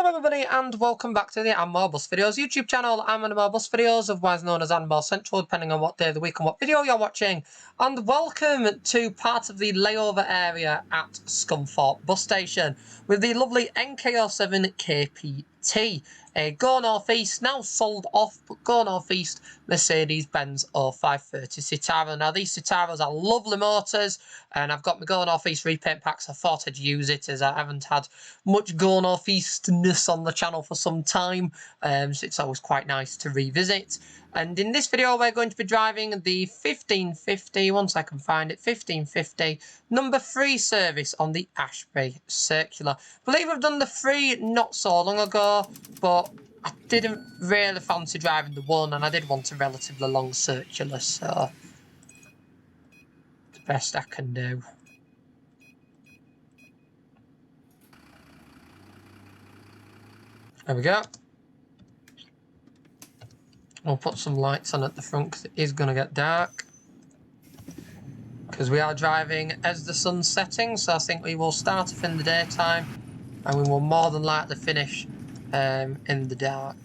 Hello everybody and welcome back to the Anmore Bus Videos YouTube channel. I'm Anmore Bus Videos, otherwise known as Anmore Central, depending on what day of the week and what video you're watching. And welcome to part of the layover area at Scunthorpe bus station with the lovely NK07 KPT. A Go North East, now sold off, but Go North East Mercedes-Benz O530 Citaro. Now these Citaros are lovely motors, and I've got my Go North East repaint packs. I thought I'd use it as I haven't had much Go North Eastness on the channel for some time, so it's always quite nice to revisit. And in this video we're going to be driving the 1550, once I can find it, 1550 number 3 service on the Ashbury Circular. I believe I've done the 3 not so long ago, but I didn't really fancy driving the 1 and I did want a relatively long circular, so the best I can do. There we go. I'll put some lights on at the front because it is going to get dark. Because we are driving as the sun's setting, so I think we will start off in the daytime and we will more than likely finish in the dark.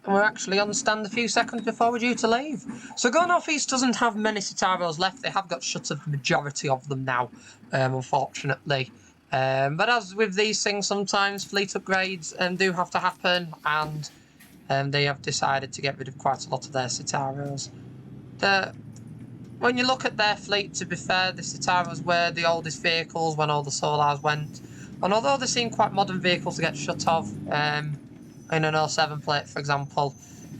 And we're actually on stand a few seconds before we're due to leave. So Go North East doesn't have many Citaros left. They have got shut of the majority of them now, unfortunately. But as with these things, sometimes fleet upgrades do have to happen, and they have decided to get rid of quite a lot of their Citaros. When you look at their fleet, to be fair, the Citaros were the oldest vehicles when all the Solars went. And although they seem quite modern vehicles to get shut of, in an 07 plate, for example,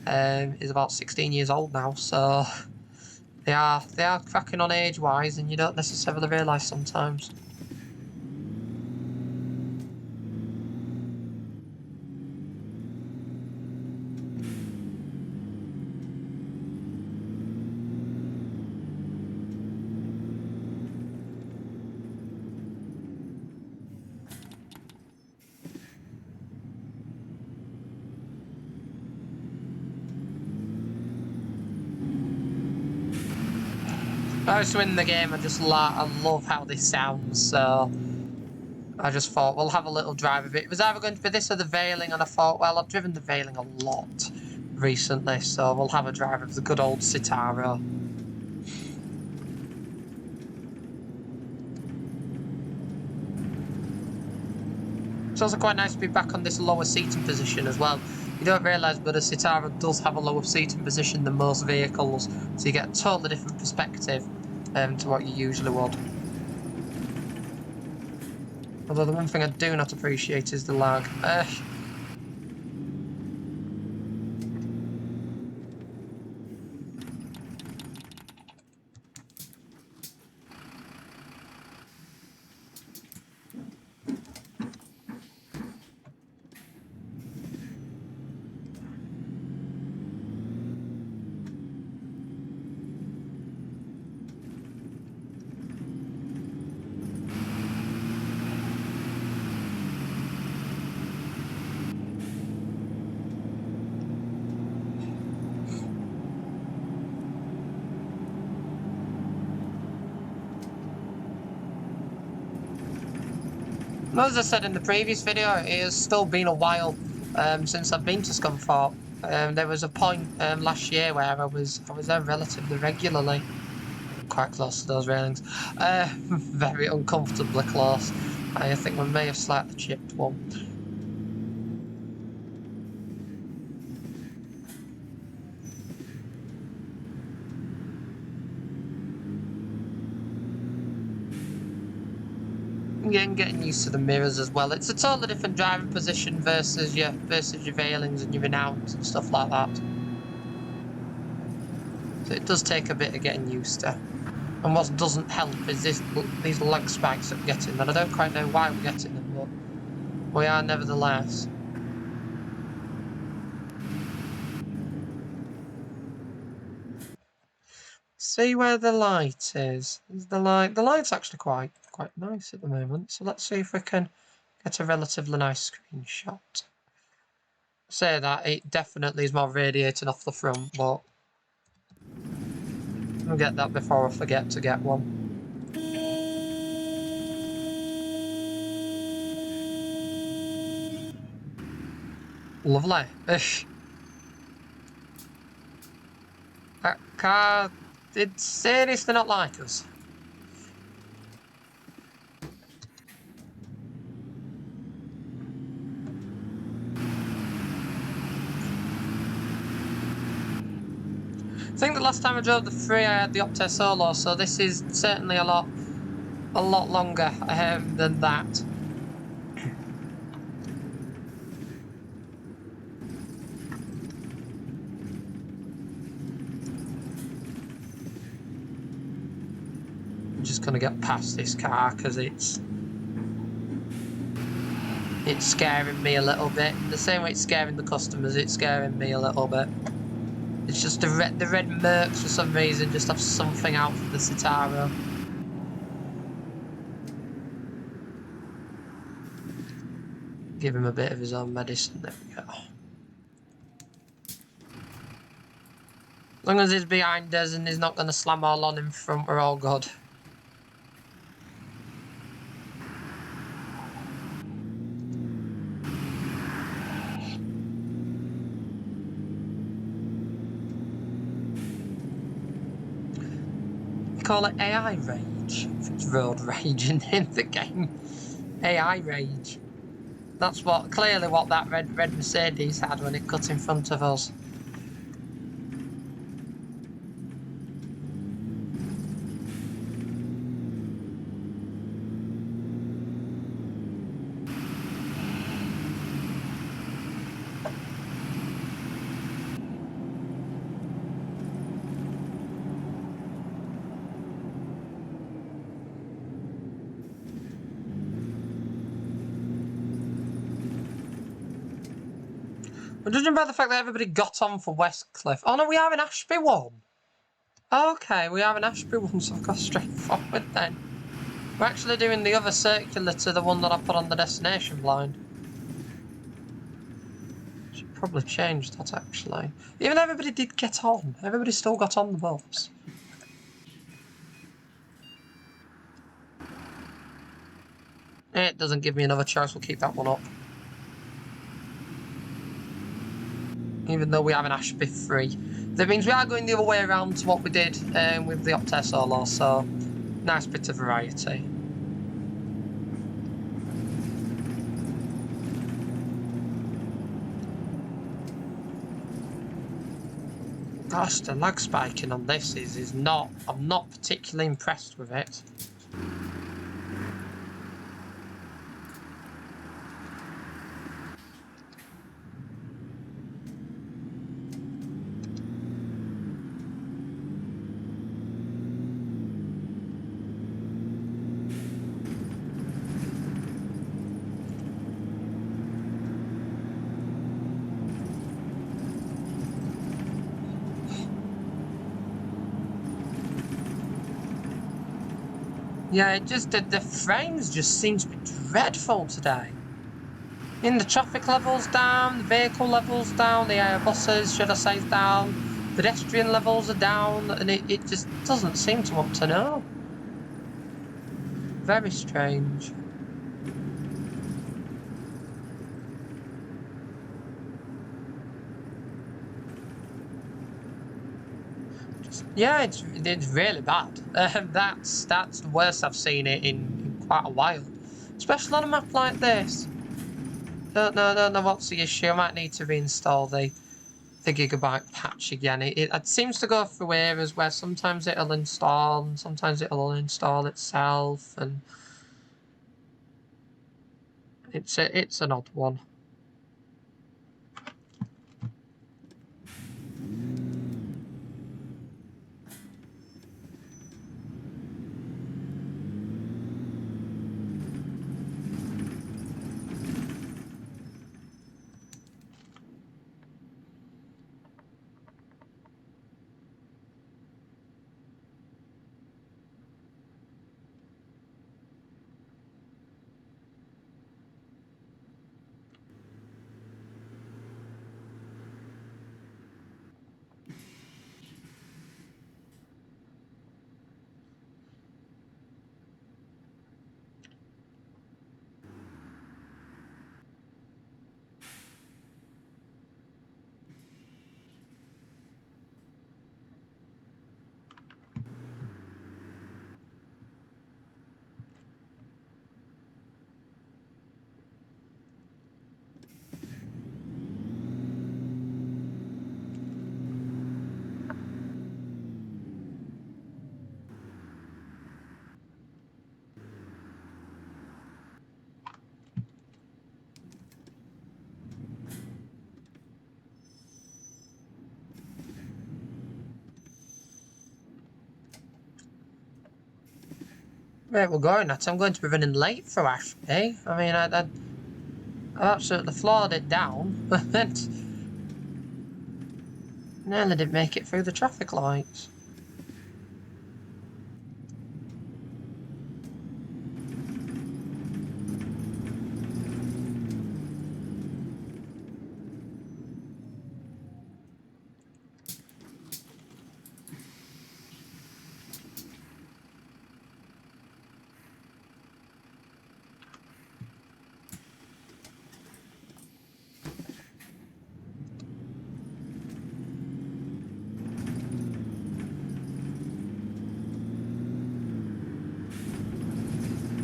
is about 16 years old now, so they are cracking on age-wise, and you don't necessarily realise sometimes. I was winning the game, I love how this sounds, so I just thought we'll have a little drive of it. It was either going to be this or the Veiling, and I thought, well, I've driven the Veiling a lot recently, so we'll have a drive of the good old Citaro. It's also quite nice to be back on this lower seating position as well. You don't realise, but a Citaro does have a lower seating position than most vehicles, so you get a totally different perspective to what you usually would. Although the one thing I do not appreciate is the lag. As I said in the previous video, it has still been a while since I've been to Scunthorpe. There was a point last year where I was there relatively regularly, quite close to those railings, very uncomfortably close. I think we may have slightly chipped one. Yeah, and getting used to the mirrors as well. It's a totally different driving position versus your veilings and your renowns and stuff like that. So it does take a bit of getting used to. And what doesn't help is these lag spikes that we're getting, and I don't quite know why we're getting them, but we are nevertheless. See where the light is. The light's actually quite nice at the moment. So let's see if we can get a relatively nice screenshot. Say that it definitely is more radiating off the front, but I'll get that before I forget to get one. Lovely. That car did seriously not like us. I think the last time I drove the 3 I had the Optare Solo, so this is certainly a lot longer than that. I'm just gonna get past this car because it's scaring me a little bit. The same way it's scaring the customers, it's scaring me a little bit. It's just the red Mercs for some reason just have something out for the Citaro. Give him a bit of his own medicine. There we go. As long as he's behind us and he's not going to slam all on in front, we're all good. Call it AI rage. If it's road rage in the game. AI rage. That's clearly what that red Mercedes had when it cut in front of us. But judging by the fact that everybody got on for Westcliff. Oh no, we are in Ashby 1. Okay, we are in Ashby 1, so I've got straight forward then. We're actually doing the other circular to the one that I put on the destination blind. Should probably change that actually. Even though everybody did get on, everybody still got on the bus. It doesn't give me another choice, we'll keep that one up. Even though we have an Ashby 3. That means we are going the other way around to what we did with the Optare Solo, so nice bit of variety. Gosh, the lag spiking on this is not, I'm not particularly impressed with it. Yeah, it just, the frames just seem to be dreadful today. In the traffic levels down, the vehicle levels down, the buses, should I say, down, pedestrian levels are down, and it just doesn't seem to want to know. Very strange. Yeah, it's really bad. That's the worst I've seen it in quite a while, especially on a map like this. Don't know what's the issue. I might need to reinstall the gigabyte patch again. It seems to go through areas where sometimes it'll install and sometimes it'll uninstall itself, and It's an odd one. Right, we're going at. I'm going to be running late for Ashby. I mean, I absolutely floored it down, but nearly didn't make it through the traffic lights.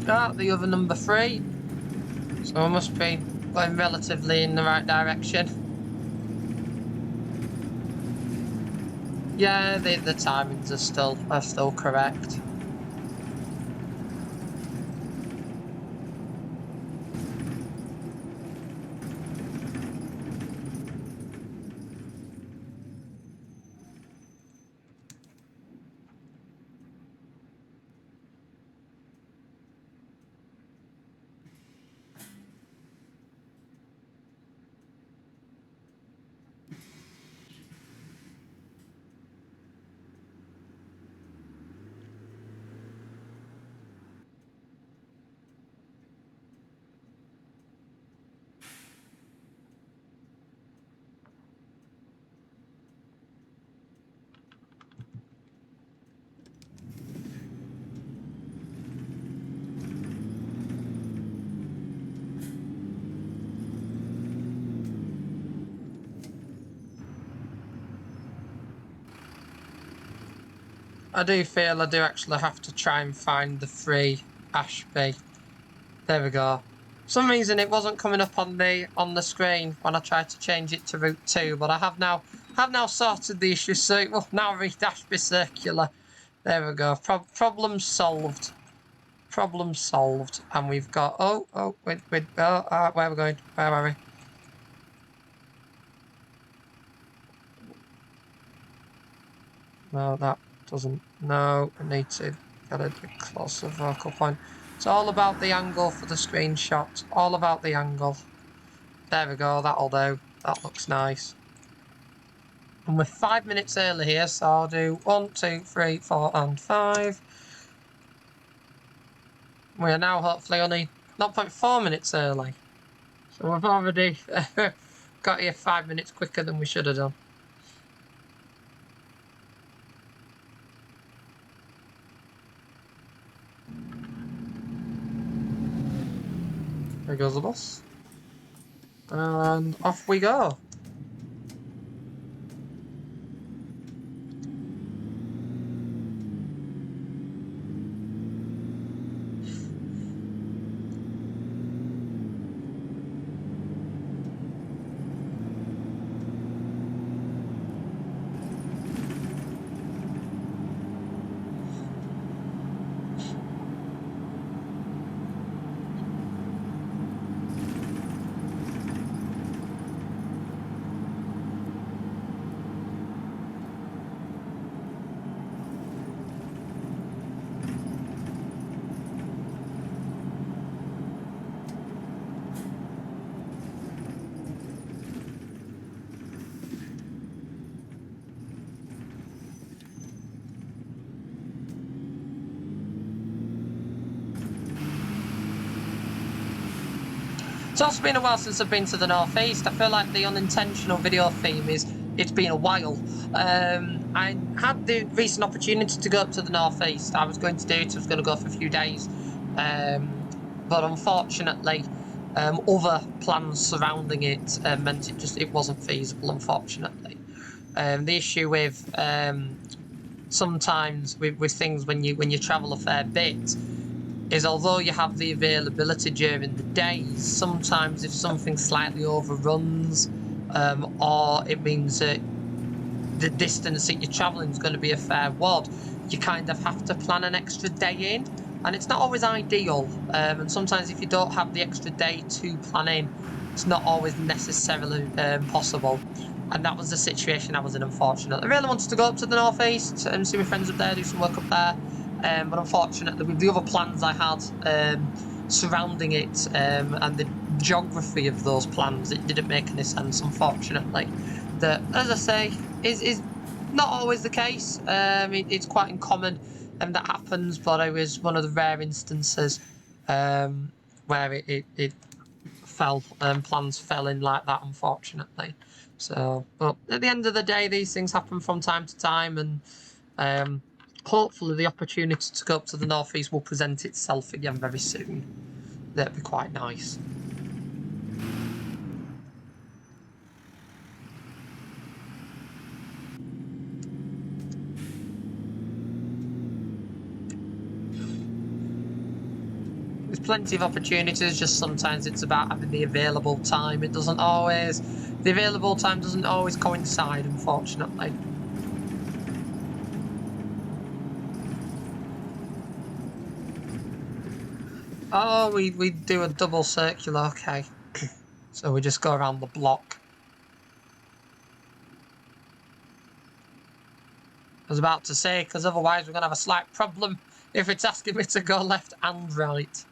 Ah, the other number 3. So I must be going relatively in the right direction. Yeah, the timings are still correct. I do feel I do actually have to try and find the 3 Ashby. There we go. For some reason it wasn't coming up on the screen when I tried to change it to Route 2, but I have now sorted the issue, so it will now read Ashby Circular. There we go. Problem solved. Problem solved. And we've got wait where are we going? Where are we? No, that doesn't. No, I need to get a bit closer focal point. It's all about the angle for the screenshot. All about the angle. There we go, that'll do. That looks nice. And we're 5 minutes early here, so I'll do 1, 2, 3, 4, and 5. We are now hopefully only 0.4 minutes early. So we've already got here 5 minutes quicker than we should have done. There goes the bus. And off we go. also been a while since I've been to the northeast. I feel like the unintentional video theme is it's been a while. I had the recent opportunity to go up to the northeast. I was going to do it. I was going to go for a few days, but unfortunately, other plans surrounding it meant it wasn't feasible. Unfortunately, the issue with sometimes with things when you travel a fair bit is although you have the availability during the days, sometimes if something slightly overruns, or it means that the distance that you're traveling is going to be a fair wad, you kind of have to plan an extra day in, and it's not always ideal. And sometimes if you don't have the extra day to plan in, it's not always necessarily possible. And that was the situation I was in, unfortunately. I really wanted to go up to the northeast and see my friends up there, do some work up there. But unfortunately, with the other plans I had surrounding it and the geography of those plans, it didn't make any sense, unfortunately. That, as I say, is not always the case. It's quite uncommon and that happens, but it was one of the rare instances where it fell, plans fell in like that, unfortunately. So, but at the end of the day, these things happen from time to time, and hopefully the opportunity to go up to the northeast will present itself again very soon. That'd be quite nice. There's plenty of opportunities, just sometimes it's about having the available time. The available time doesn't always coincide, unfortunately. Oh, we do a double circular, okay. So we just go around the block. I was about to say, because otherwise we're going to have a slight problem if it's asking me to go left and right.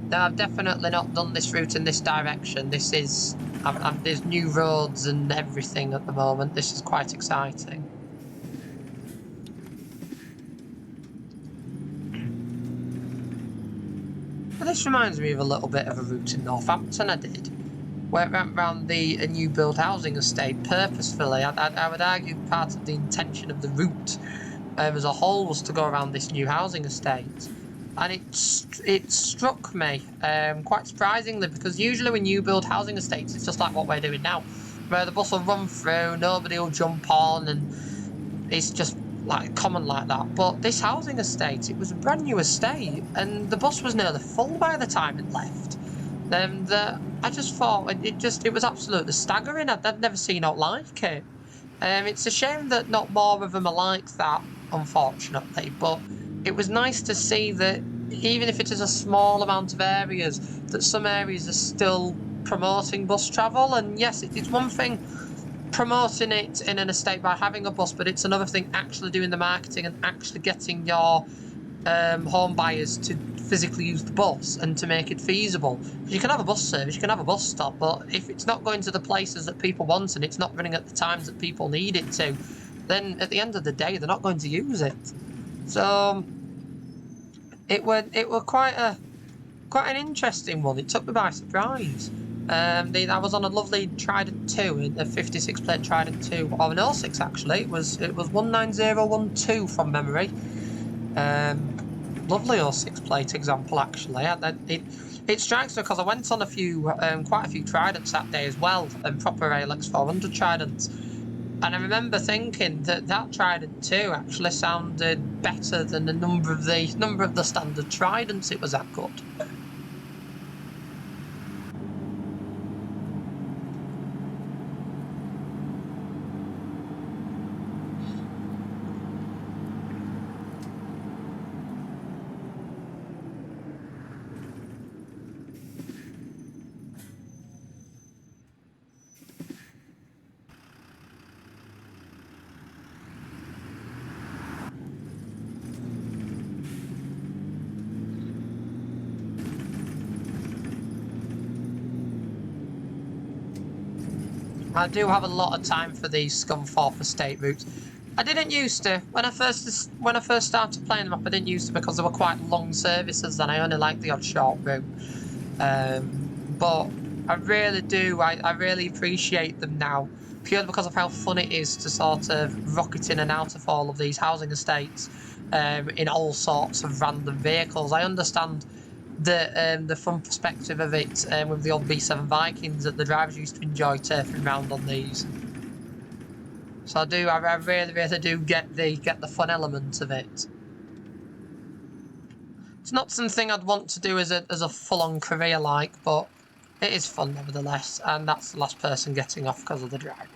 No, I've definitely not done this route in this direction. This is... there's new roads and everything at the moment. This is quite exciting. But this reminds me of a little bit of a route in Northampton I did, where it went round a new build housing estate purposefully. I would argue part of the intention of the route as a whole was to go around this new housing estate. And it struck me quite surprisingly, because usually when you build housing estates, it's just like what we're doing now, where the bus will run through, nobody will jump on, and it's just like common like that. But this housing estate, it was a brand new estate, and the bus was nearly full by the time it left. I just thought it was absolutely staggering. I'd never seen out like it. It's a shame that not more of them are like that, unfortunately, but it was nice to see that even if it is a small amount of areas, that some areas are still promoting bus travel. And yes, it's one thing promoting it in an estate by having a bus, but it's another thing actually doing the marketing and actually getting your home buyers to physically use the bus and to make it feasible. You can have a bus service, you can have a bus stop, but if it's not going to the places that people want and it's not running at the times that people need it to, then at the end of the day they're not going to use it. So it were quite an interesting one. It took me by surprise. I was on a lovely Trident 2, a 56 plate Trident 2, or an O6 actually. It was 19012 from memory. Lovely O6 plate example actually. It strikes me because I went on quite a few Tridents that day as well, and proper ALX 400 Tridents. And I remember thinking that Trident 2 actually sounded better than a number of the standard Tridents. It was that good. I do have a lot of time for these Scunthorpe estate routes. I didn't used to. When I first started playing them up, I didn't used to because they were quite long services and I only liked the odd short route. But I really do. I really appreciate them now, purely because of how fun it is to sort of rocket in and out of all of these housing estates in all sorts of random vehicles. I understand the fun perspective of it with the old B7 Vikings that the drivers used to enjoy turfing around on these. So I really do get the fun element of it. It's not something I'd want to do as a full-on career but it is fun nevertheless, and that's the last person getting off because of the driving.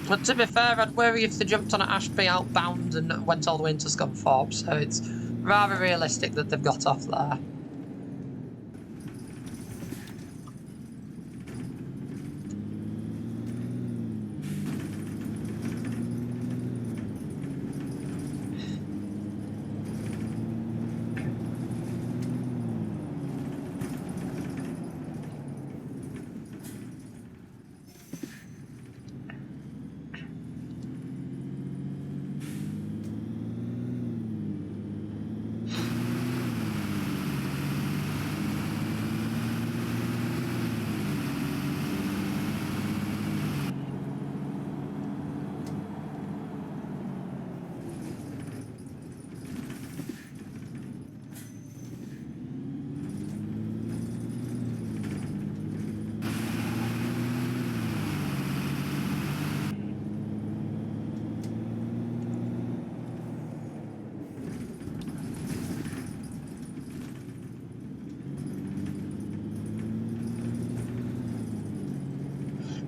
But to be fair, I'd worry if they jumped on at Ashby outbound and went all the way into Scunthorpe, so it's rather realistic that they've got off there.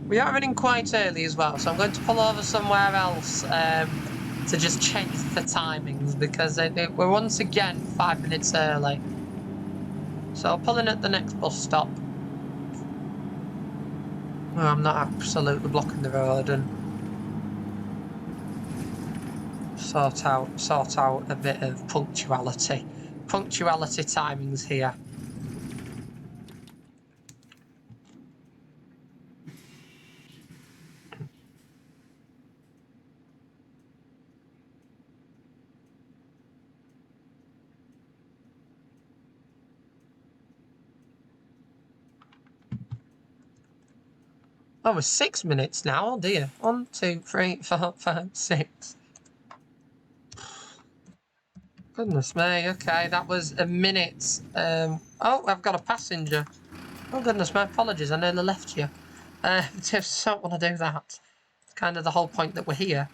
We are running quite early as well, so I'm going to pull over somewhere else to just change the timings because we're once again 5 minutes early. So I'll pull in at the next bus stop. Well, I'm not absolutely blocking the road and sort out a bit of punctuality. Punctuality timings here. Oh, we're 6 minutes now. Oh dear. 1, 2, 3, 4, 5, 6. Goodness me. Okay, that was a minute. Oh, I've got a passenger. Oh goodness, my apologies. I nearly left you. Just don't want to do that. It's kind of the whole point that we're here.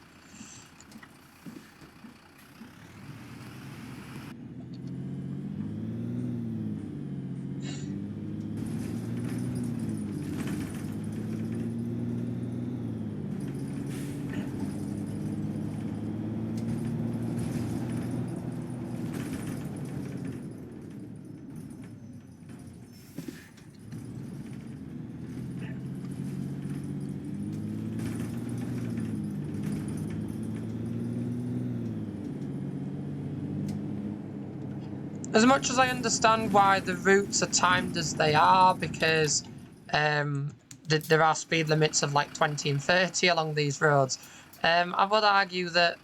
As much as I understand why the routes are timed as they are, because there are speed limits of like 20 and 30 along these roads, I would argue that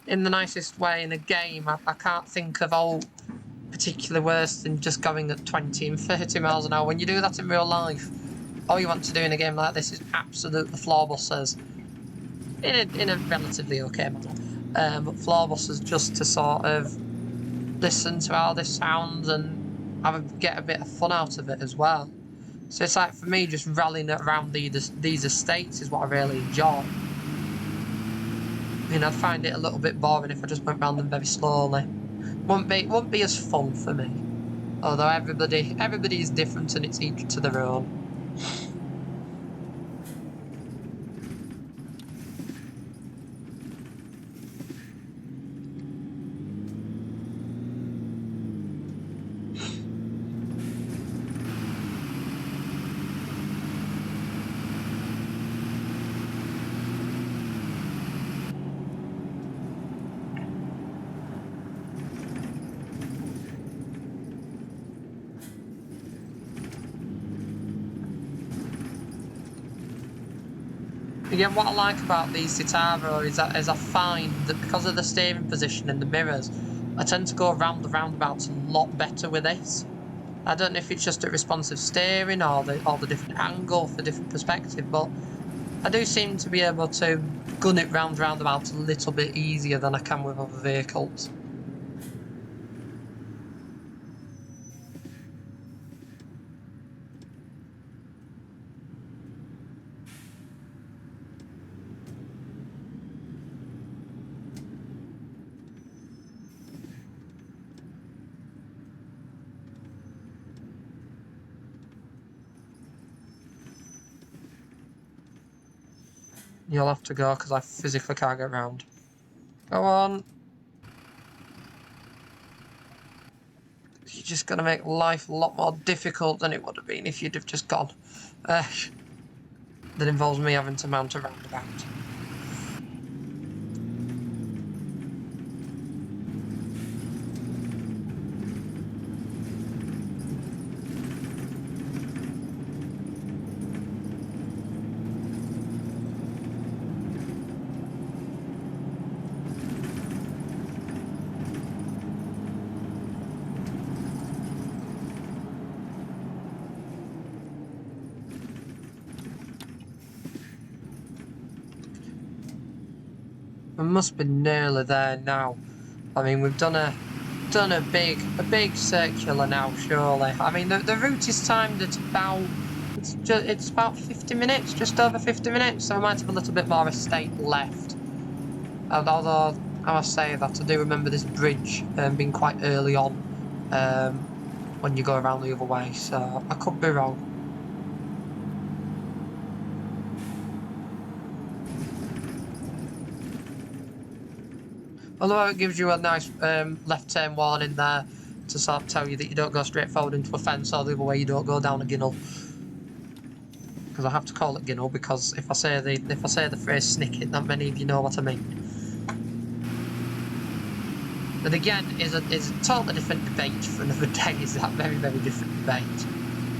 in the nicest way in a game, I can't think of particularly worse than just going at 20 and 30 miles an hour. When you do that in real life, all you want to do in a game like this is absolutely floor buses in a relatively okay manner. But floor buses just to sort of listen to how this sounds and get a bit of fun out of it as well. So it's like, for me, just rallying around these estates is what I really enjoy. I mean, I'd find it a little bit boring if I just went around them very slowly. Wouldn't be as fun for me. Although everybody is different and it's each to their own. Again, what I like about these Citaro is that I find that because of the steering position and the mirrors, I tend to go around the roundabouts a lot better with this. I don't know if it's just a responsive steering or the different angle for different perspective, but I do seem to be able to gun it round roundabouts a little bit easier than I can with other vehicles. You'll have to go because I physically can't get round. Go on. You're just going to make life a lot more difficult than it would have been if you'd have just gone. That involves me having to mount a roundabout. We must be nearly there now. I mean, we've done a big circular now, surely. I mean, the route is timed at about it's about 50 minutes, just over 50 minutes. So we might have a little bit more estate left. Although I must say that I do remember this bridge being quite early on when you go around the other way. So I could be wrong. Although it gives you a nice left turn warning there to sort of tell you that you don't go straight forward into a fence, or the other way you don't go down a ginnel. Because I have to call it ginnel because if I say the phrase snicket, not many of you know what I mean. But again, is a totally different debate for another day. Is that very different debate?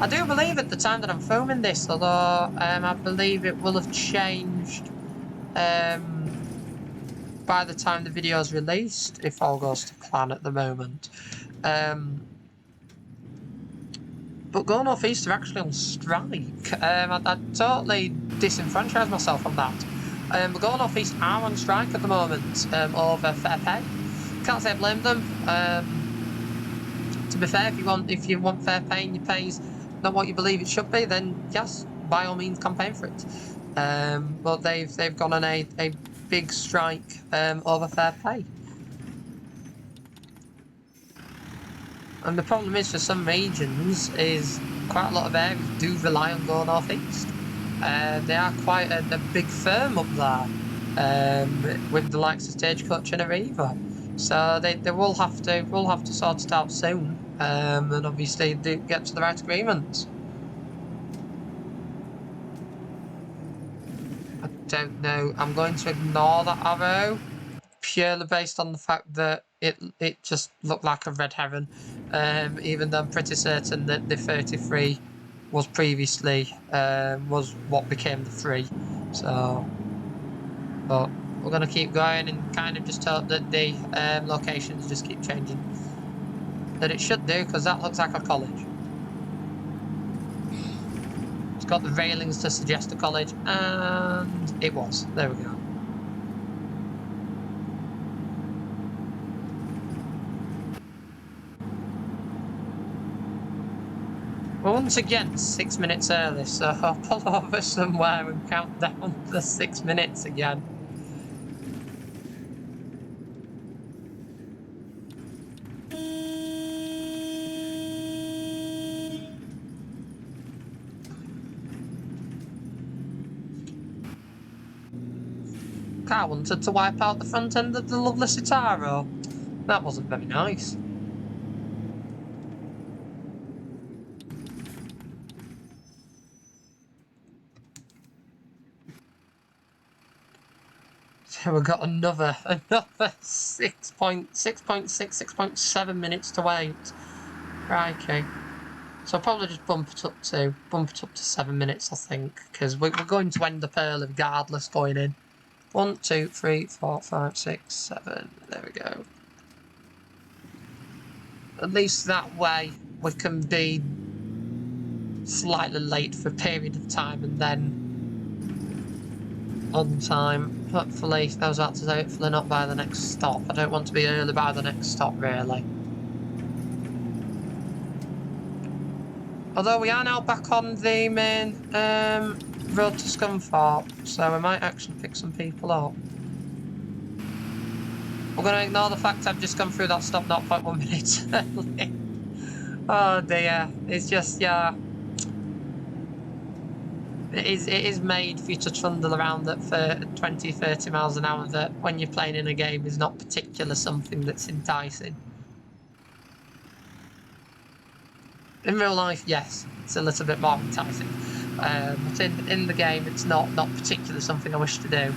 I do believe at the time that I'm filming this, although I believe it will have changed. By the time the video is released, if all goes to plan at the moment. But Go North East are actually on strike. I totally disenfranchised myself on that. But Go North East are on strike at the moment over fair pay. Can't say I blame them. To be fair, if you want fair pay and your pay's not what you believe it should be, then yes, by all means campaign for it. But they've gone on a big strike over fair pay. And the problem is, for some regions, is quite a lot of areas do rely on Go North East. They are quite a big firm up there, with the likes of Stagecoach and Arriva. So they will have to sort it out soon, and obviously get to the right agreements. I don't know. I'm going to ignore that arrow, purely based on the fact that it just looked like a red herring, even though I'm pretty certain that the 33 was previously was what became the 3. So, but we're going to keep going and kind of just hope that the locations just keep changing. That it should do, because that looks like a college. It's got the railings to suggest a college, and it was. There we go. Well, once again, 6 minutes early, so I'll pull over somewhere and count down the 6 minutes again. Car wanted to wipe out the front end of the lovely Citaro. That wasn't very nice. So we've got another 6.7 minutes to wait. Crikey. So I'll probably just bump it up to 7 minutes, I think, because we're going to end up early regardless going in. 1, 2, 3, 4, 5, 6, 7. There we go. At least that way we can be slightly late for a period of time and then on time. Hopefully, I was about to say, hopefully not by the next stop. I don't want to be early by the next stop, really. Although we are now back on the main road to Scunthorpe, so we might actually pick some people up. We're going to ignore the fact I've just gone through that stop 0.1 minutes early. Oh dear, it's just, yeah. It is made for you to trundle around at 20, 30 miles an hour that when you're playing in a game is not particularly something that's enticing. In real life, yes, it's a little bit more enticing. But in the game, it's not particularly something I wish to do.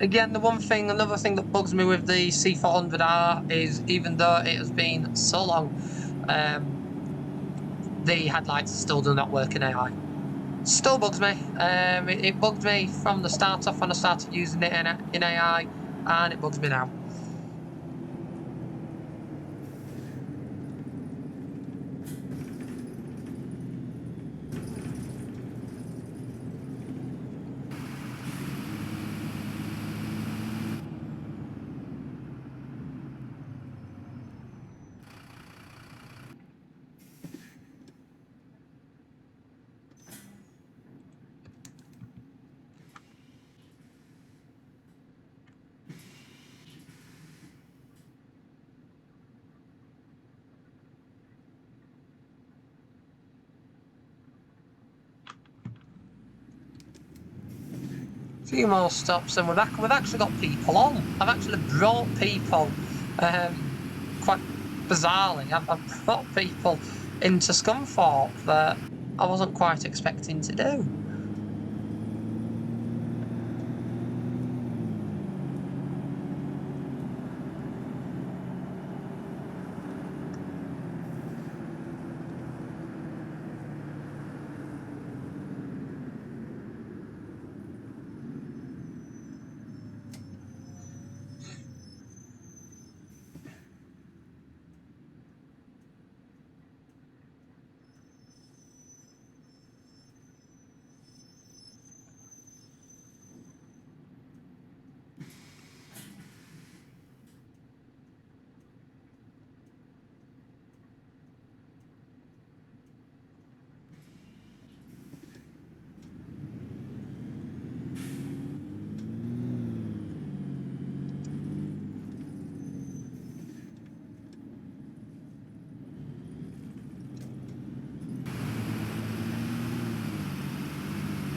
Again, another thing that bugs me with the C400R is even though it has been so long, the headlights still do not work in AI. Still bugs me. It bugged me from the start off when I started using it in AI, and it bugs me now. A few more stops and we're back. We've actually got people on. I've actually brought people, quite bizarrely, I've brought people into Scunthorpe that I wasn't quite expecting to do.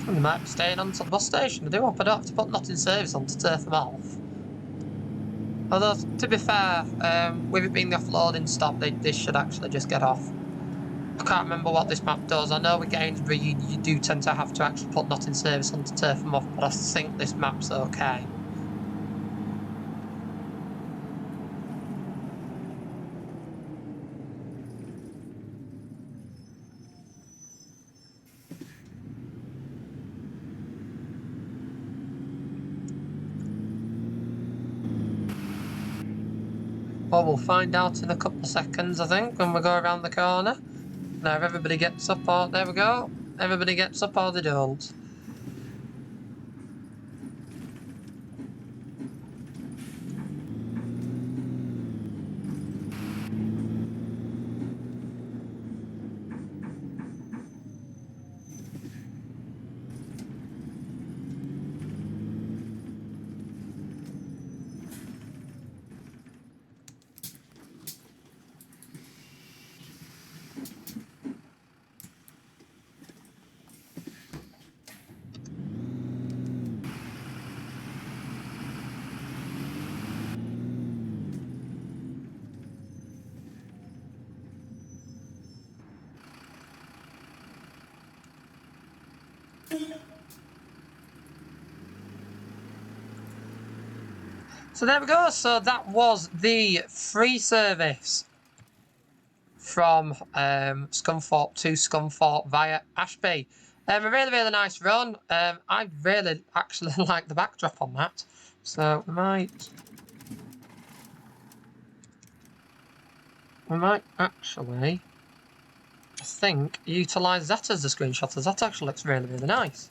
They might be staying on to the bus station. I do hope I don't have to put nothing service on to turf them off. Although, to be fair, with it being the offloading stop, they should actually just get off. I can't remember what this map does. I know with Gainsborough you do tend to have to actually put nothing service on to turf them off, but I think this map's okay. Well, we'll find out in a couple of seconds, I think, when we go around the corner. Now, if everybody gets up, or there we go. Everybody gets up, or they don't. So there we go. So that was the free service from Scunthorpe to Scunthorpe via Ashby. A really, really nice run. I really actually like the backdrop on that. So we might actually, I think, utilise that as the screenshot, as that actually looks really, really nice.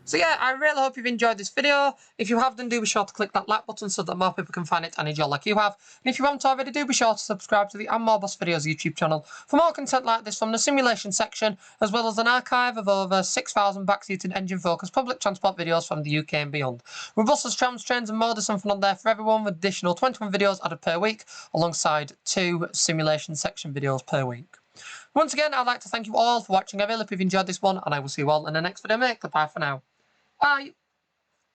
So yeah, I really hope you've enjoyed this video. If you have, then do be sure to click that like button so that more people can find it and enjoy like you have. And if you haven't already, do be sure to subscribe to the More Boss Videos YouTube channel for more content like this from the simulation section, as well as an archive of over 6,000 backseated engine-focused public transport videos from the UK and beyond. With buses, trams, trains and more, there's something on there for everyone, with additional 21 videos added per week, alongside 2 simulation section videos per week. Once again, I'd like to thank you all for watching. I really hope you've enjoyed this one, and I will see you all in the next video, mate. Goodbye for now. Bye.